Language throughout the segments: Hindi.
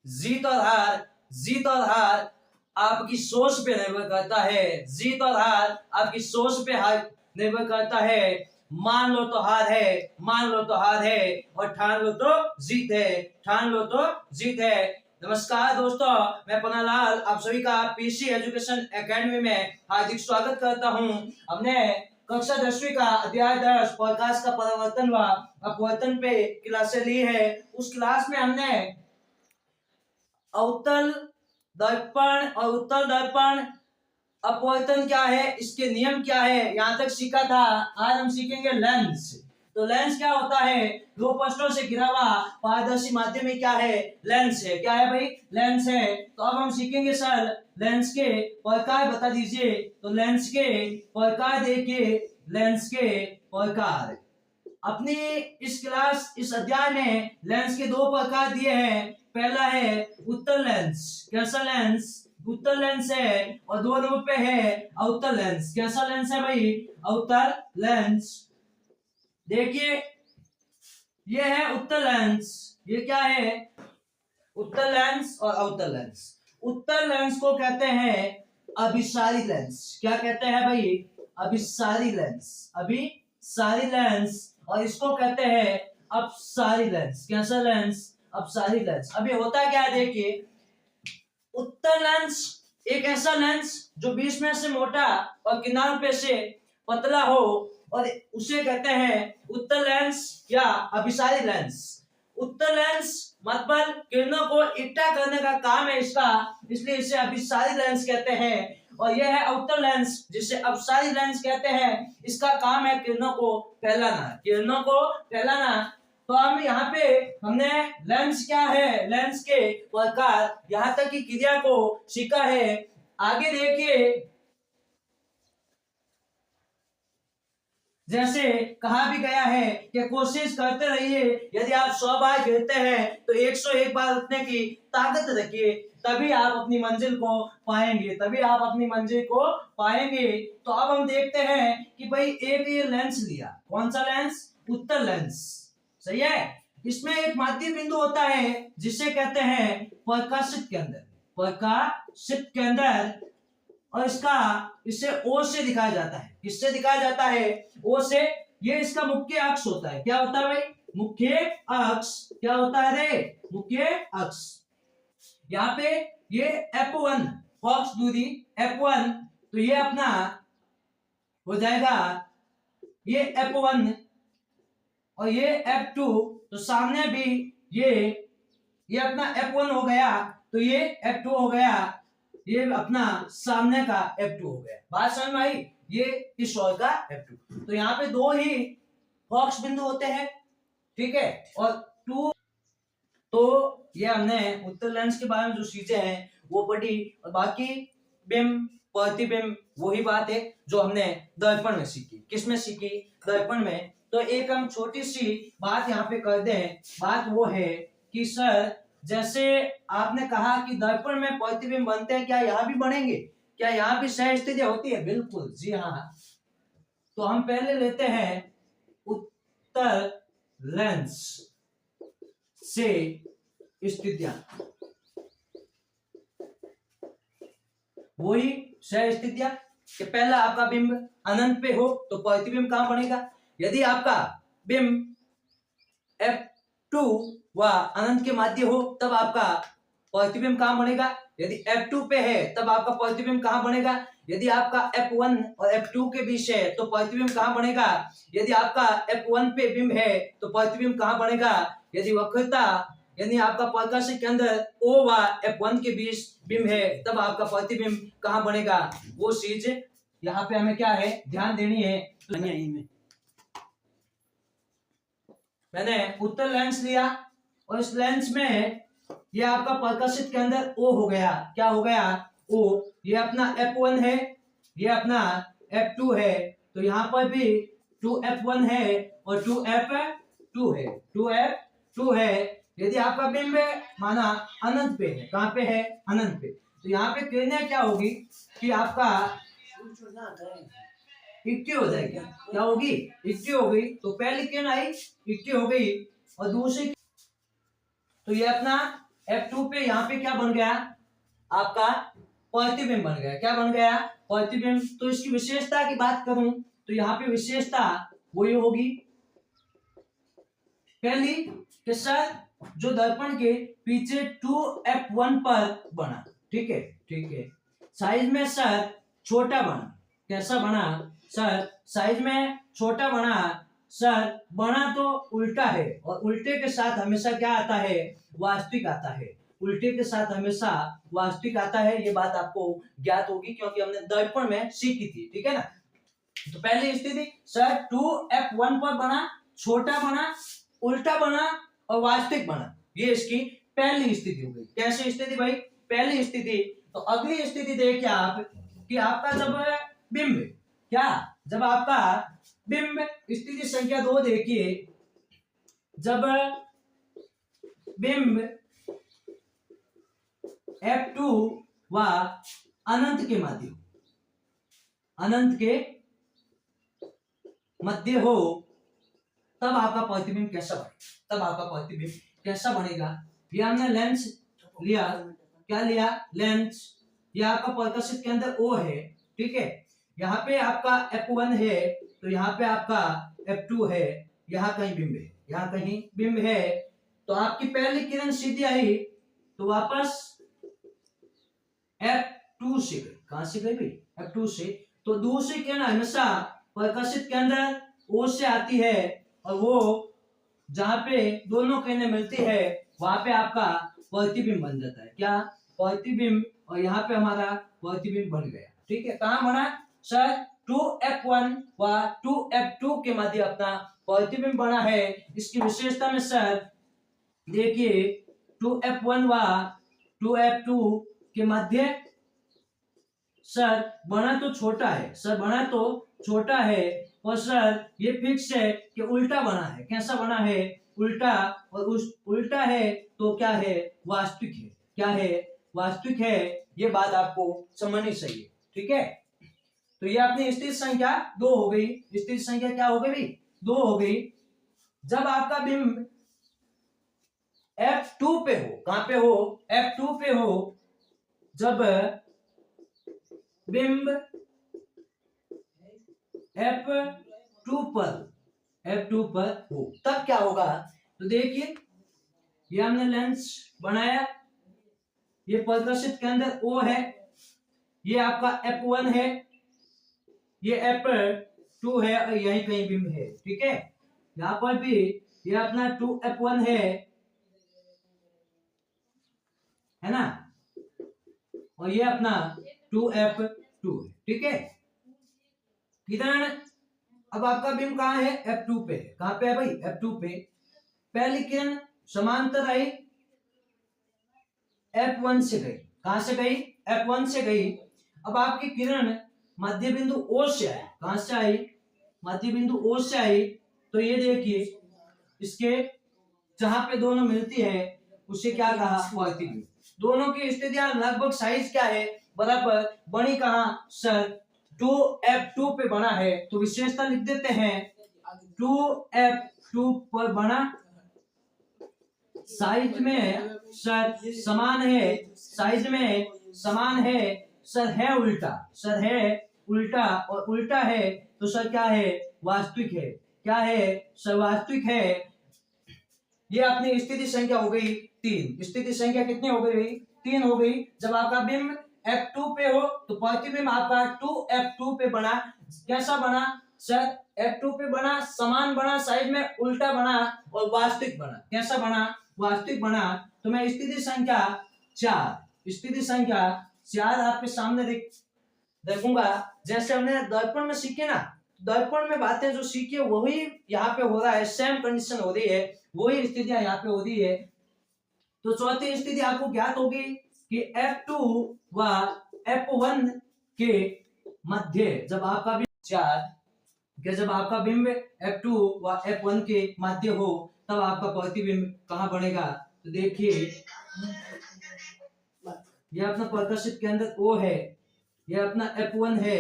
जीत और हार, जीत और हार आपकी सोच पे निर्भर करता है। जीत और हार आपकी सोच पे निर्भर करता है। मान लो तो हार है, मान लो तो हार है, और ठान लो तो जीत है, ठान लो तो जीत है। नमस्कार दोस्तों, मैं पन्नालाल आप सभी का पीसी एजुकेशन एकेडमी में हार्दिक स्वागत करता हूं। हमने कक्षा 10वीं का अध्याय 10 प्रकाश का परिवर्तन व अपवर्तन पे क्लासे ली है। उस क्लास में हमने अवतल दर्पण और उत्तल दर्पण अपवर्तन क्या है, इसके नियम क्या है, यहाँ तक सीखा था। आज हम सीखेंगे लेंस। तो लेंस क्या होता है? दो पृष्ठों से घिरा हुआ पारदर्शी माध्यम में क्या है? लेंस है। क्या है भाई? लेंस है। तो अब हम सीखेंगे सर लेंस के प्रकार बता दीजिए। तो लेंस के प्रकार देखिए, लेंस के प्रकार अपनी इस अध्याय में लेंस के दो प्रकार दिए हैं। पहला है उत्तल लेंस। कैसा लेंस? उत्तल लेंस है। और दो नंबर पे है अवतल लेंस। कैसा लेंस है भाई? अवतल लेंस। देखिए ये है उत्तल लेंस। ये क्या है? उत्तल लेंस और अवतल लेंस। उत्तल लेंस को कहते हैं अभिसारी लेंस। क्या कहते हैं भाई? अभिसारी लेंस। अभिसारी लेंस। और इसको कहते हैं अपसारी लेंस। कैसा लेंस? अपसारी लेंस। अभी होता क्या है देखिए, उत्तल लेंस एक ऐसा लेंस जो बीच में से मोटा और किनारों पे से पतला हो, और उसे कहते हैं उत्तल लेंस या अभिसारी लेंस। उत्तल लेंस मतलब किरणों को इकट्ठा करने का काम है इसका, इसलिए इसे अभिसारी लेंस कहते हैं। और यह है अवतल लेंस जिसे अपसारी लेंस कहते हैं। इसका काम है किरणों को फैलाना, किरणों को फैलाना। तो हम यहाँ पे हमने लेंस क्या है, लेंस के प्रकार, यहाँ तक की क्रिया को सीखा है। आगे देखिए, जैसे कहा भी गया है कि कोशिश करते रहिए, यदि आप 100 बार गिरते हैं तो 101 बार उठने की ताकत रखिए, तभी आप अपनी मंजिल को पाएंगे, तभी आप अपनी मंजिल को पाएंगे। तो अब हम देखते हैं कि भाई एक ये लेंस लिया, कौन सा लेंस? उत्तल लेंस। सही है। इसमें एक माध्य बिंदु होता है जिसे कहते हैं प्रकाशित केंद्र। प्रकाशित केंद्र। और इसे ओ से दिखाया जाता है। किससे दिखाया जाता है? ओ से। ये इसका मुख्य अक्ष होता है। क्या होता है भाई? मुख्य अक्ष। क्या होता है रे? मुख्य अक्ष। यहाँ पे ये F1 फॉक्स दूरी F1, तो ये अपना हो जाएगा ये F1, और ये F2, तो सामने भी ये अपना F1 हो गया, तो ये F2 हो गया, ये अपना सामने का F2 हो गया। बात समझ में आई? ये इस ओर का F2। तो यहाँ पे दो ही फॉक्स बिंदु होते हैं, ठीक है। और टू, तो ये हमने उत्तल लेंस के बारे में जो चीजें हैं वो पढ़ी, और बाकी बिंब प्रतिबिंब वही बात है जो हमने दर्पण में सीखी। किसमें सीखी? दर्पण में। तो एक हम छोटी सी बात यहाँ पे कर दें। बात वो है कि सर जैसे आपने कहा कि दर्पण में प्रतिबिंब बनते हैं, क्या यहाँ भी बनेंगे? क्या यहाँ भी सह स्थिति होती है? बिल्कुल जी हाँ। तो हम पहले लेते हैं उत्तल लेंस से स्थितियां, वही सह स्थितियां कि पहला आपका बिंब अनंत पे हो तो प्रतिबिंब कहां बनेगा? यदि आपका बिंब F2 व अनंत के माध्य हो तब आपका प्रतिबिंब कहां बनेगा? यदि F2 पे है तब आपका प्रतिबिंब कहां बनेगा? यदि आपका F1 और F2 के बीच है तो प्रतिबिंब कहां बनेगा? यदि आपका F1 पे बिंब है तो प्रतिबिंब कहां बनेगा? यदि वक्रता यानी आपका प्रकाशित केंद्र O व F1 के बीच बिंब है तब आपका प्रतिबिंब कहां बनेगा? वो चीज यहाँ पे हमें क्या है ध्यान देनी है। मैंने उत्तल लेंस लिया, और इस लेंस में ये आपका प्रकाशित केंद्र O हो गया। क्या हो गया? O। ये अपना F1 है, ये अपना F2 है, तो यहाँ पर भी 2F1 है और 2F2 है, 2F2 है। यदि आपका बिंब माना अनंत पे है, कहाँ पे है? अनंत पे, तो यहाँ पे किरणें क्या होगी कि आपका इक्की हो जाएगी। क्या होगी? इक्की हो गई। तो पहली किरण आई, इक्की हो गई, और दूसरी, तो ये अपना F2 पे यहाँ पे क्या बन गया आपका प्रतिबिंब बन गया। क्या बन गया प्रतिबिंब। तो इसकी विशेषता की बात करूं तो यहाँ पे विशेषता वही होगी पहली कि सर जो दर्पण के पीछे 2f1 पर बना। ठीक है ठीक है। साइज में सर छोटा बना। कैसा बना सर साइज में छोटा बना। सर बना तो उल्टा है और उल्टे के साथ हमेशा क्या आता है वास्तविक आता है। उल्टे के साथ हमेशा वास्तविक आता है। ये बात आपको ज्ञात होगी क्योंकि हमने दर्पण में सीखी थी। ठीक है ना। तो पहली स्थिति सर 2f1 पर बना छोटा बना उल्टा बना और वास्तविक बना। ये इसकी पहली स्थिति हो गई। कैसी स्थिति भाई पहली स्थिति। तो अगली स्थिति देखिए आप कि आपका जब बिंब क्या जब आपका बिंब स्थिति संख्या 2 देखिए जब बिंब F2 व अनंत के मध्य हो तब आपका प्रतिबिंब कैसा बनेगा। तब आपका प्रतिबिंब कैसा बनेगा। ये हमने लेंस लिया। क्या लिया लेंस। ये आपका प्रकाशित केंद्र O है। ठीक है। यहाँ पे आपका F1 है तो यहाँ पे आपका F2 है। यहाँ कहीं बिंब है। यहाँ कहीं बिंब है। तो आपकी पहली किरण सीधी आई तो वापस F2 से गई। कहां से गई भाई F2 से। तो दूसरी किरण हमेशा प्रकाशित केंद्र O से आती है और वो जहां पे दोनों किरणें मिलती है वहां पे आपका प्रतिबिंब बन जाता है। क्या प्रतिबिंब। और यहाँ पे हमारा प्रतिबिंब बन गया। ठीक है। कहां बना सर 2f1 व 2f2 के मध्य अपना प्रतिबिंब बना है। इसकी विशेषता में सर देखिए 2f1 व 2f2 के मध्य सर बना तो छोटा है। सर बना तो छोटा है और सर ये फिक्स है कि उल्टा बना है। कैसा बना है उल्टा। और उस उल्टा है तो क्या है वास्तविक है। क्या है वास्तविक है। ये बात आपको समझनी चाहिए। ठीक है। तो ये अपनी स्थिति संख्या 2 हो गई। स्थिति संख्या क्या हो गई भाई 2 हो गई। जब आपका बिंब F2 पे हो। कहां पे हो F2 पे हो। जब बिंब F2 पर हो तब क्या होगा। तो देखिए ये हमने लेंस बनाया। ये प्रकाशित केंद्र O है। ये आपका F1 है। ये F2 है और यही कहीं बिंब है। ठीक है। यहाँ पर भी ये अपना 2f1 है ना और ये अपना 2f2 है। ठीक है। किरण अब आपका बिंब कहाँ है F2 पे। कहां पे है भाई F2 पे। पहली किरण समांतर आई F1 से गई। कहां से गई F1 से गई। अब आपकी किरण मध्य बिंदु O से आई। कहां से आई मध्य बिंदु O से आई। तो ये देखिए इसके जहां पे दोनों मिलती है उसे क्या कहा प्रतिबिंब। दोनों की स्थितियां लगभग साइज क्या है बराबर बनी। कहां सर 2f2 पे बना है। तो विशेषता लिख देते हैं 2f2 पर बना। साइज में सर समान है। साइज में समान है। सर है उल्टा। सर है उल्टा और उल्टा है तो सर क्या है वास्तविक है। क्या है सर वास्तविक है। ये अपनी स्थिति संख्या हो गई 3। स्थिति संख्या कितनी हो गई भाई 3 हो गई। जब आपका बिंब F2 पे हो तो प्रतिबिंब आपका 2f2 पे बना। कैसा बना सर F2 पे बना समान बना साइज में उल्टा बना और वास्तविक बना। कैसा बना वास्तविक बना। तो मैं स्थिति संख्या 4 आपके सामने देखूंगा। जैसे हमने दर्पण में सीखे ना दर्पण में बातें जो सीखी है वही यहाँ पे हो रहा है। सेम कंडीशन हो रही है। वही स्थितियां यहाँ पे हो रही है। तो चौथी स्थिति आपको ज्ञात होगी कि F2 व F1 के मध्य जब आपका जब आपका बिंब F2 व F1 के मध्य हो तब आपका प्रतिबिंब कहां बनेगा। तो देखिए यह अपना प्रकाशित केंद्र O है। यह अपना F1 है।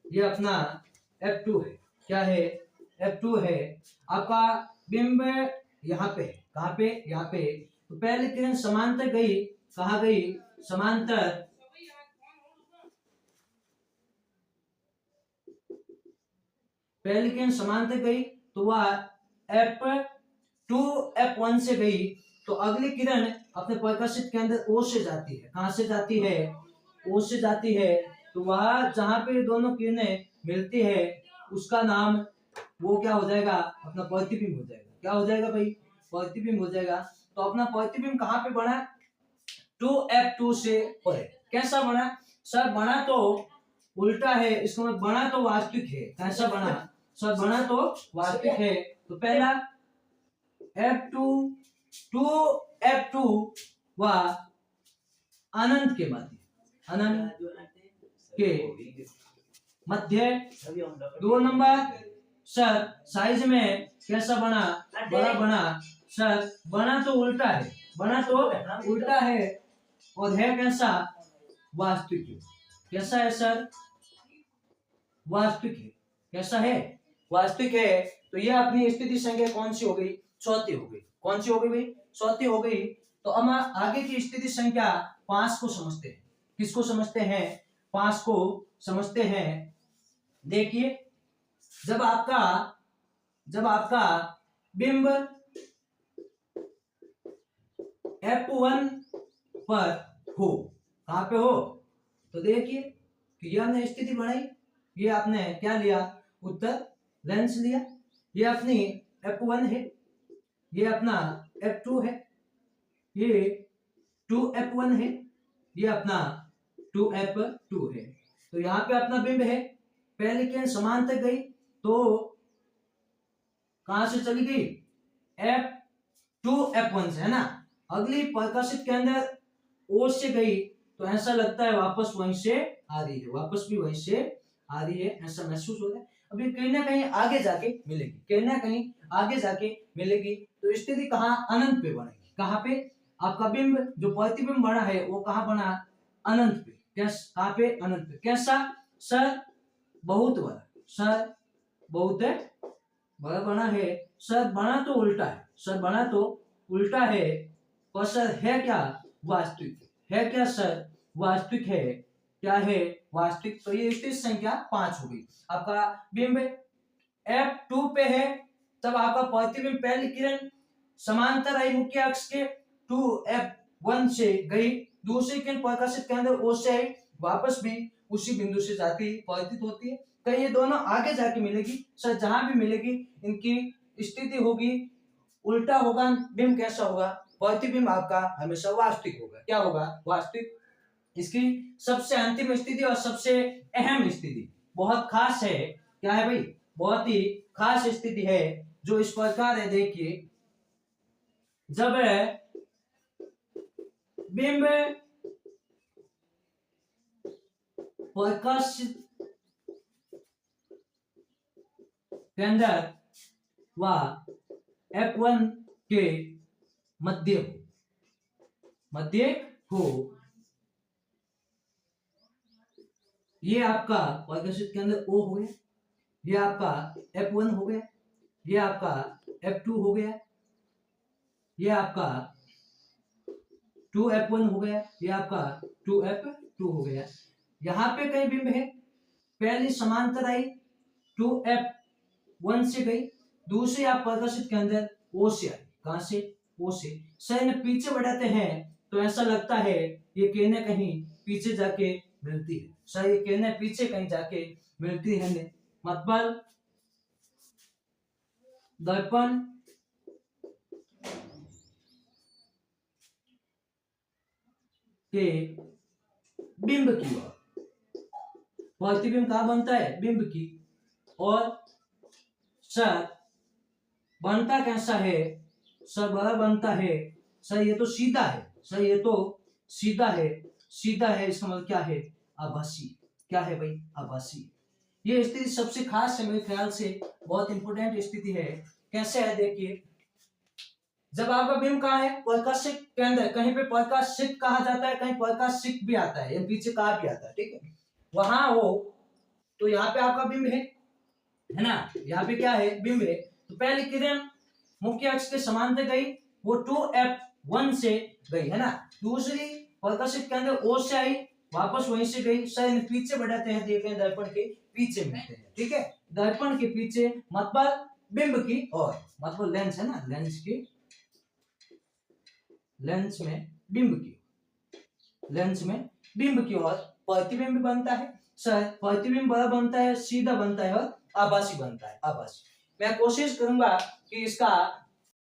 यह अपना F2 है। क्या है F2 है। आपका बिंब यहाँ पे कहां पे यहाँ पे। तो तो पहली किरण समांतर गई, कहा गई समांतर, पहली किरण समांतर गई तो वह F2 F1 से गई, तो अगली किरण अपने प्रकाशित केंद्र O से जाती है। कहां से जाती है? O से जाती है। तो वह जहां पे दोनों किरणें मिलती है उसका नाम वो क्या हो जाएगा? अपना प्रतिबिंब हो जाएगा। क्या हो जाएगा भाई? प्रतिबिंब हो जाएगा। तो अपना प्रतिबिंब कहां पे बना? 2F2 से परे। कैसा बना सर? बना तो उल्टा है, इसका मतलब बना तो वास्तविक है। कैसा बना सर? बना तो वास्तविक है। तो पहला F2 2F2 व अनंत के मध्य, अनंत के मध्य। 2 नंबर सर साइज में कैसा बना? बड़ा बना। सर बना तो उल्टा है, बना तो उल्टा है और है कैसा? वास्तविक। कैसा है सर? वास्तविक है। कैसा है? वास्तविक है। तो ये अपनी स्थिति संख्या कौन सी हो गई? चौथी हो गई। कौन सी हो गई भाई? चौथी हो गई। तो अब आगे की स्थिति संख्या 5 को समझते हैं। किसको समझते हैं? 5 को समझते हैं। देखिए, जब आपका बिंब F1 पर हो, कहां पे हो? तो देखिए कि ये हमने स्थिति बनाई, ये आपने क्या लिया? उत्तर लेंस लिया। ये अपनी F1 है, ये अपना F2 है, ये 2F1 है, ये अपना 2F2 है। तो यहाँ पे अपना बिंब है। पहली किरण समांतर गई तो कहां से चली गई? F2F1 से, है ना। अगली प्रकाशित के अंदर O से गई तो ऐसा लगता है वापस वहीं से आ रही है, वापस भी वहीं से आ रही है, ऐसा महसूस हो रहा है। अभी कहीं ना कहीं आगे जाके मिलेगी, कहीं ना कहीं आगे जाके मिलेगी। तो स्थिति कहाँ? अनंत पे बनेगी। कहाँ पे? आपका बिंब जो प्रतिबिंब बना है वो कहाँ बना? अनंत पे। कहाँ पे? अनंत पे। कैसा सर? बहुत बड़ा। सर बहुत बड़ा बना है। सर बना तो उल्टा है, सर बना तो उल्टा है, और सर है क्या? वास्तविक है। क्या सर? वास्तविक है। क्या है? वास्तविक। तो ये स्थिति संख्या 5 हो गई। आपका बिंब F2 पे है, तब आपका प्रतिबिंब पहली किरण समांतर आई मुख्य अक्ष के 2F1 से गई, दूसरी किरण प्रकाशित केंद्र O से आई, वापस भी उसी बिंदु से जाती परावर्तित होती है। कहीं ये दोनों आगे जाके मिलेगी। सर जहां भी मिलेगी इनकी स्थिति होगी उल्टा होगा। बिंब कैसा होगा? प्रतिबिंब आपका हमेशा वास्तविक होगा। क्या होगा? वास्तविक। इसकी सबसे अंतिम स्थिति और सबसे अहम स्थिति बहुत खास है। क्या है भाई? बहुत ही खास स्थिति है जो इस प्रकार है। देखिए, जब बिंब प्रकाशित केंद्र व F1 के मध्य हो, ये आपका प्रकाशित केंद्र O हो गया, ये आपका F1 हो गया, ये आपका F2 हो गया, ये आपका 2F1 हो गया, ये आपका 2F2 हो गया। यहाँ पे कई बिंब है। पहली समांतर आई 2F1 से गई, दूसरी आप प्रकाशित के अंदर O से आई। कहां से? O से। सर में पीछे बढ़ाते हैं तो ऐसा लगता है ये कहीं ना कहीं पीछे जाके मिलती है। सर ये कहना पीछे कहीं जाके मिलती है। मतलब दर्पण के बिंब की ओर, प्रतिबिंब कहां बनता है? बिंब की। और सर बनता कैसा है? सर बड़ा बनता है। सर ये तो सीधा है, सर ये तो सीधा है, सीधा है। इसका मतलब क्या है? आभासी। क्या है भाई? आभासी। ये स्थिति सबसे खास है, मेरे ख्याल से बहुत इंपोर्टेंट स्थिति है। कैसे है? देखिए, जब आपका बिंब कहाँ है? प्रकाशित केंद्र। कहीं पे प्रकाशित कहा जाता है, कहीं प्रकाशित भी आता है, या पीछे कहा भी आता है, ठीक है। वहां हो तो यहाँ पे आपका बिंब है ना। यहाँ पे क्या है? बिंब है। तो पहली किरण मुख्य अक्ष के समांतर गई, वो 2F वन से गई है ना, दूसरी प्रकाशित केंद्र ओ से आई, वापस वहीं से गई, शायद पीछे बढ़ाते हैं, देखें दर्पण के पीछे मिलते हैं, ठीक है, दर्पण के पीछे मतलब बिंब की ओर, मतलब लेंस है ना, लेंस की, लेंस में बिंब की, लेंस में बिंब की ओर प्रतिबिंब बनता है, शायद प्रतिबिंब बड़ा बनता है, सीधा बनता है और आभासी बनता है, आभासी। मैं कोशिश करूंगा कि इसका